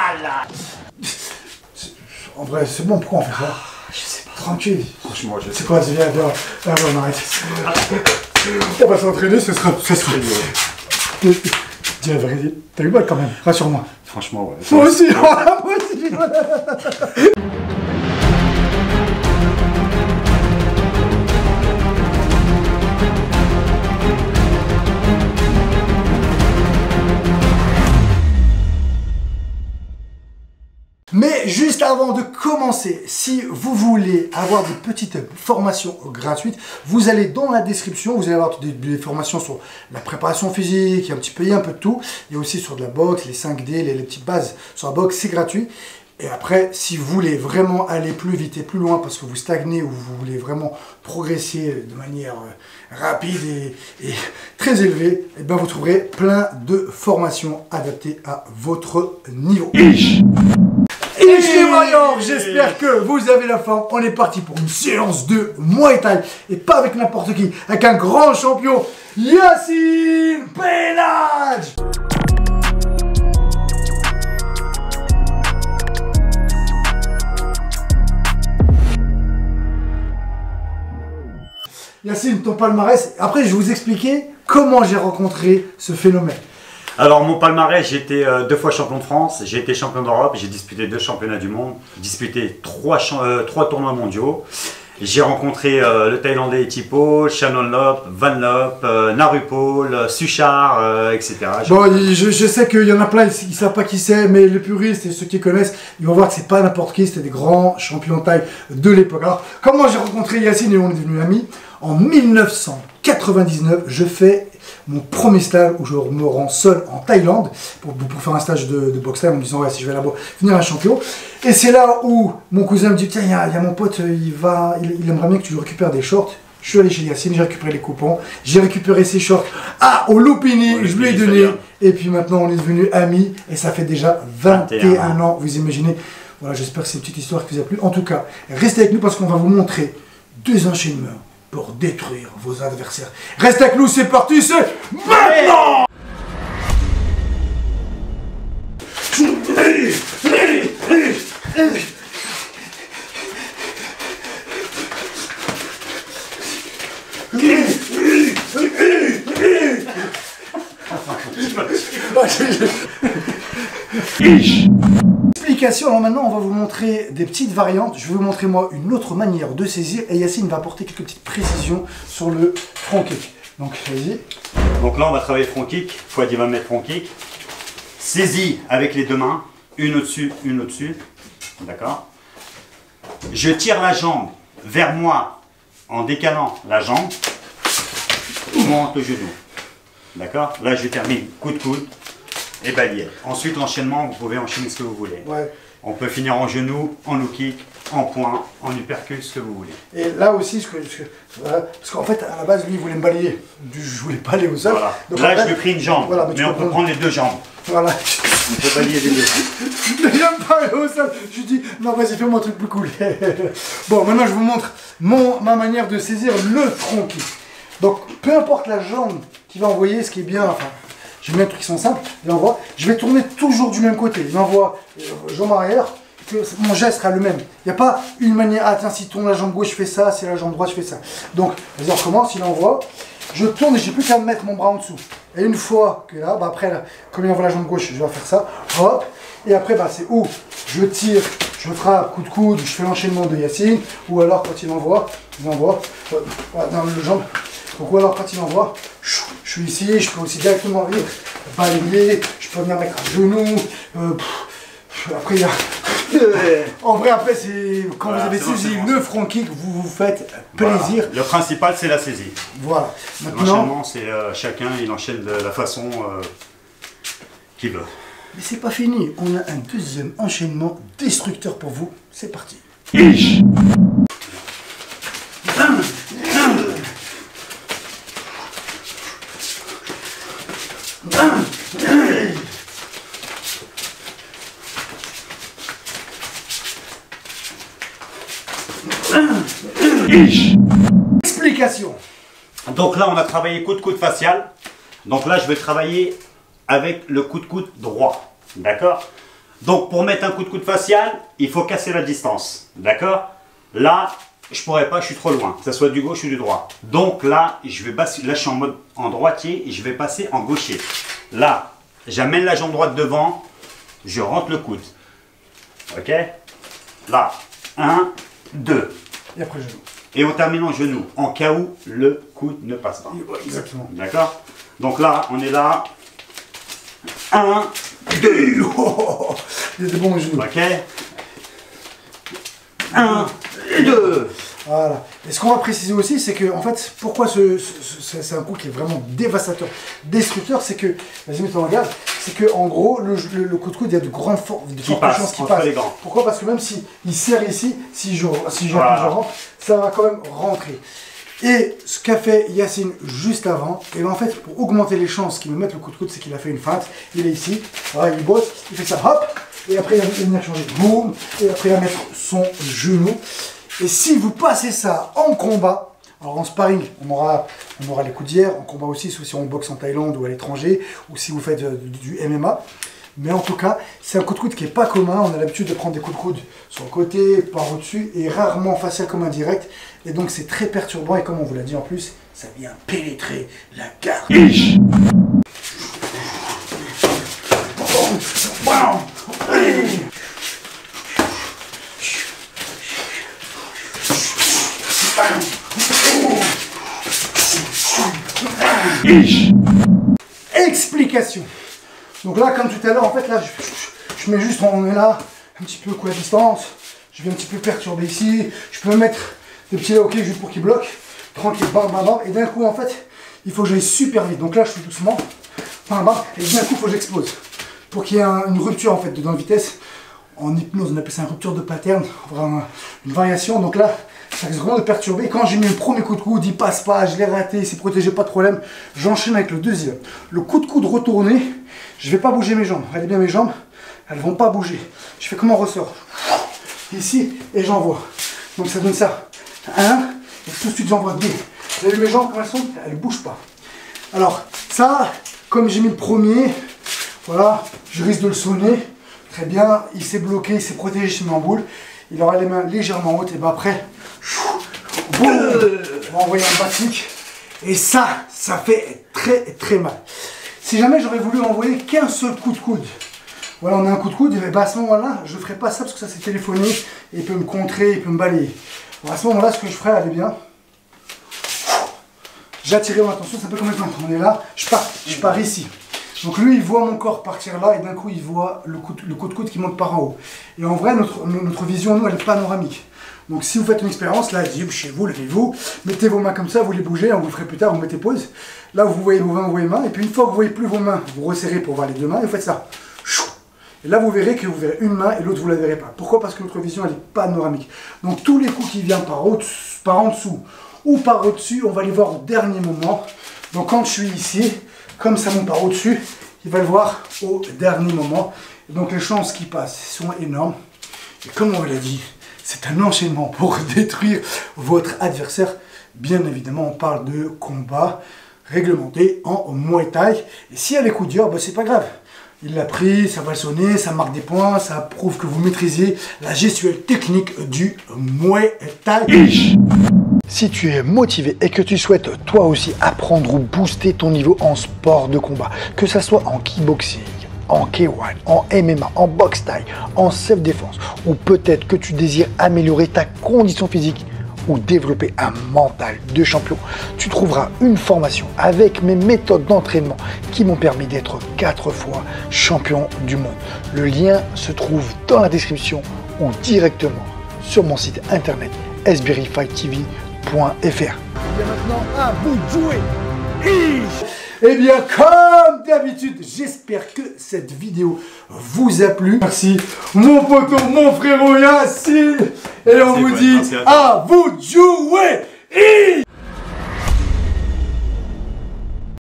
malade. En vrai, c'est bon, pourquoi on fait ça? Je sais pas. Tranquille. Franchement, je sais C'est quoi, viens, on arrête. On va s'entraîner, ce sera mieux. Dis la vérité, t'as eu mal quand même, rassure-moi. Franchement, ouais. Moi aussi, moi aussi. Mais juste avant de commencer, si vous voulez avoir des petites formations gratuites, vous allez dans la description, vous allez avoir des formations sur la préparation physique, il y a un peu de tout. Il y a aussi sur de la boxe, les 5D, les petites bases sur la boxe, c'est gratuit. Et après, si vous voulez vraiment aller plus vite et plus loin parce que vous stagnez ou vous voulez vraiment progresser de manière rapide et très élevée, et bien vous trouverez plein de formations adaptées à votre niveau. Et les Warriors, j'espère que vous avez la forme. On est parti pour une séance de Muay Thai. Et pas avec n'importe qui, avec un grand champion, Yacine Belhadj. Yacine, ton palmarès. Après, je vais vous expliquer comment j'ai rencontré ce phénomène. Alors mon palmarès, j'ai été 2 fois champion de France, j'ai été champion d'Europe, j'ai disputé 2 championnats du monde, disputé 3 tournois mondiaux. J'ai rencontré le Thaïlandais Etipo, Shannon Lop, Van Lop, Narupol, Suchar, etc. Bon, je sais qu'il y en a plein, ils ne savent pas qui c'est, mais les puristes et ceux qui connaissent, ils vont voir que c'est pas n'importe qui, c'était des grands champions de taille de l'époque. Alors, comment j'ai rencontré Yacine et on est devenus amis? En 1999, je fais mon premier stage où je me rends seul en Thaïlande pour faire un stage de boxe thaï en me disant ouais, si je vais là-bas finir un champion. Et c'est là où mon cousin me dit tiens, il y a mon pote, il aimerait bien que tu lui récupères des shorts. Je suis allé chez Yacine, j'ai récupéré les coupons, j'ai récupéré ses shorts au Lupini, je lui ai donné. Et puis maintenant on est devenus amis et ça fait déjà 21 ans, vous imaginez. Voilà, j'espère que c'est une petite histoire qui vous a plu. En tout cas, restez avec nous parce qu'on va vous montrer 2 enchaînements pour détruire vos adversaires. Reste avec nous, c'est parti, c'est maintenant! Alors maintenant on va vous montrer des petites variantes. Je vais vous montrer moi une autre manière de saisir et Yacine va apporter quelques petites précisions sur le front kick. Donc vas-y. Donc là on va travailler front kick. Fouad il va mettre front kick. Saisie avec les 2 mains, une au-dessus, une au-dessus. D'accord. Je tire la jambe vers moi en décalant la jambe. Je monte le genou. D'accord. Là je termine coup de coude et balayette. Ensuite l'enchaînement, vous pouvez enchaîner ce que vous voulez. Ouais. On peut finir en genou, en low kick, en point, en uppercut, ce que vous voulez. Et là aussi, parce qu'en fait, à la base, lui, il voulait me balayer. Je voulais pas aller au sol. Voilà. Donc, là, je lui ai pris une jambe, voilà, mais on peut prendre les 2 jambes. Voilà. On peut balayer les 2 jambes. Mais j'aime pas aller au sol. Je lui dis, non, vas-y, fais-moi un truc plus cool. Bon, maintenant, je vous montre ma manière de saisir le front kick. Donc, peu importe la jambe qui va envoyer, ce qui est bien, enfin, j'ai mis un truc qui sont simples, il envoie. Je vais tourner toujours du même côté. Il envoie jambe arrière, que mon geste sera le même. Il n'y a pas une manière, ah tiens, si tourne la jambe gauche, je fais ça, si la jambe droite, je fais ça. Donc, vas-y, on recommence, il envoie. Je tourne et j'ai plus qu'à mettre mon bras en dessous. Et une fois que là, bah après, là, comme il envoie la jambe gauche, je vais faire ça. Hop. Et après, bah, c'est où je tire, je frappe, coup de coude, je fais l'enchaînement de Yacine. Ou alors, quand il envoie dans le jambe. Donc, ou alors, quand il envoie, je suis ici, je peux aussi directement venir balayer, je peux venir mettre un genou. Après, il y a... En vrai, après, c'est quand vous avez saisi le front kick, vous vous faites plaisir. Voilà. Le principal, c'est la saisie. Voilà. L'enchaînement, c'est chacun, il enchaîne de la façon qu'il veut. Mais c'est pas fini. On a un deuxième enchaînement destructeur pour vous. C'est parti. Explication. Donc là, on a travaillé coup de coude facial. Donc là, je vais travailler avec le coup de coude droit. D'accord. Donc pour mettre un coup de coude facial, il faut casser la distance. D'accord? Là, je pourrais pas, je suis trop loin, que ce soit du gauche ou du droit. Donc là, je vais basculer. Là, je suis en mode en droitier et je vais passer en gaucher. Là, j'amène la jambe droite devant, je rentre le coude. Ok? Là, 1, 2. Et après genou. Et on termine en genou, en cas où le coude ne passe pas. Exactement. D'accord? Donc là, on est là. 1, 2. Oh, il était bon les genoux. Ok? 1, 2. Voilà. Et ce qu'on va préciser aussi, c'est que, en fait, pourquoi c'est un coup qui est vraiment dévastateur, destructeur, c'est que, vas-y, mets-toi en garde, c'est que, en gros, le coup de coude, il y a de grandes chances qu'il passe. Pourquoi? Parce que même s'il serre ici, si je rentre, ça va quand même rentrer. Et ce qu'a fait Yacine juste avant, et ben en fait, pour augmenter les chances qu'il me mette le coup de coude, c'est qu'il a fait une feinte. Il est ici, voilà, il bosse, il fait ça, hop, et après il va venir changer, boum, et après il va mettre son genou. Et si vous passez ça en combat, alors en sparring, on aura les coups d'hier, en combat aussi, sauf si on boxe en Thaïlande ou à l'étranger, ou si vous faites du MMA. Mais en tout cas, c'est un coup de coude qui n'est pas commun. On a l'habitude de prendre des coups de coude sur le côté, par au-dessus, et rarement facial comme indirect. Et donc c'est très perturbant, et comme on vous l'a dit en plus, ça vient pénétrer la garde. Explication. Donc là, comme tout à l'heure, en fait, là, je mets juste, on est là, un petit peu coup à distance. Je vais un petit peu perturber ici. Je peux mettre des petits hockey juste pour qu'il bloque. Tranquille, bam, bam, bam. Et d'un coup, en fait, il faut que j'aille super vite. Donc là, je fais doucement, bam, bam. Et d'un coup, il faut que j'explose. Pour qu'il y ait une rupture, en fait, dans la vitesse. En hypnose, on appelle ça une rupture de pattern. Vraiment une variation. Donc là, ça risque vraiment de perturber. Quand j'ai mis le premier coup de coude, il passe pas, je l'ai raté, il s'est protégé, pas de problème. J'enchaîne avec le deuxième. Le coup de coude retourné, je vais pas bouger mes jambes. Regardez bien mes jambes, elles vont pas bouger. Je fais comme un ressort. Ici, et j'envoie. Donc ça donne ça. 1, et tout de suite j'envoie 2. Vous avez vu mes jambes comme elles sont? Elles ne bougent pas. Alors, ça, comme j'ai mis le premier, voilà, je risque de le sonner. Très bien, il s'est bloqué, il s'est protégé chez en boule. Il aura les mains légèrement hautes, et bien après, boum, on va envoyer un basique. Et ça fait très très mal. Si jamais j'aurais voulu envoyer qu'un seul coup de coude, voilà, on a un coup de coude, et bien à ce moment-là, je ne ferai pas ça parce que ça c'est téléphoné, et il peut me contrer, il peut me balayer. Alors à ce moment-là, ce que je ferai, allez bien, j'attirerai mon attention, ça peut comme maintenant, on est là, je pars ici. Donc lui, il voit mon corps partir là, et d'un coup, il voit le coup de coude qui monte par en haut. Et en vrai, notre vision, nous, elle est panoramique. Donc si vous faites une expérience, là, chez vous, levez-vous, mettez vos mains comme ça, vous les bougez, on vous le ferait plus tard, vous mettez pause. Là, vous voyez vos mains, et puis une fois que vous voyez plus vos mains, vous resserrez pour voir les deux mains, et vous faites ça. Et là, vous verrez que vous verrez une main et l'autre, vous ne la verrez pas. Pourquoi? Parce que notre vision, elle est panoramique. Donc tous les coups qui viennent par en dessous ou par au-dessus, on va les voir au dernier moment. Donc quand je suis ici, comme ça monte par au-dessus, il va le voir au dernier moment. Et donc les chances qui passent sont énormes. Et comme on l'a dit, c'est un enchaînement pour détruire votre adversaire. Bien évidemment, on parle de combat réglementé en Muay Thai. Et s'il y a les coups durs, ben, c'est pas grave. Il l'a pris, ça va le sonner, ça marque des points, ça prouve que vous maîtrisez la gestuelle technique du Muay Thai. Si tu es motivé et que tu souhaites toi aussi apprendre ou booster ton niveau en sport de combat, que ce soit en kickboxing, en K1, en MMA, en boxe thaï, en self-défense, ou peut-être que tu désires améliorer ta condition physique ou développer un mental de champion, tu trouveras une formation avec mes méthodes d'entraînement qui m'ont permis d'être 4 fois champion du monde. Le lien se trouve dans la description ou directement sur mon site internet sbirifightTV.fr. Et maintenant, à vous de jouer. Eh bien, comme d'habitude, j'espère que cette vidéo vous a plu. Merci, mon poteau, mon frérot Yacine. Et on vous dit à vous de jouer.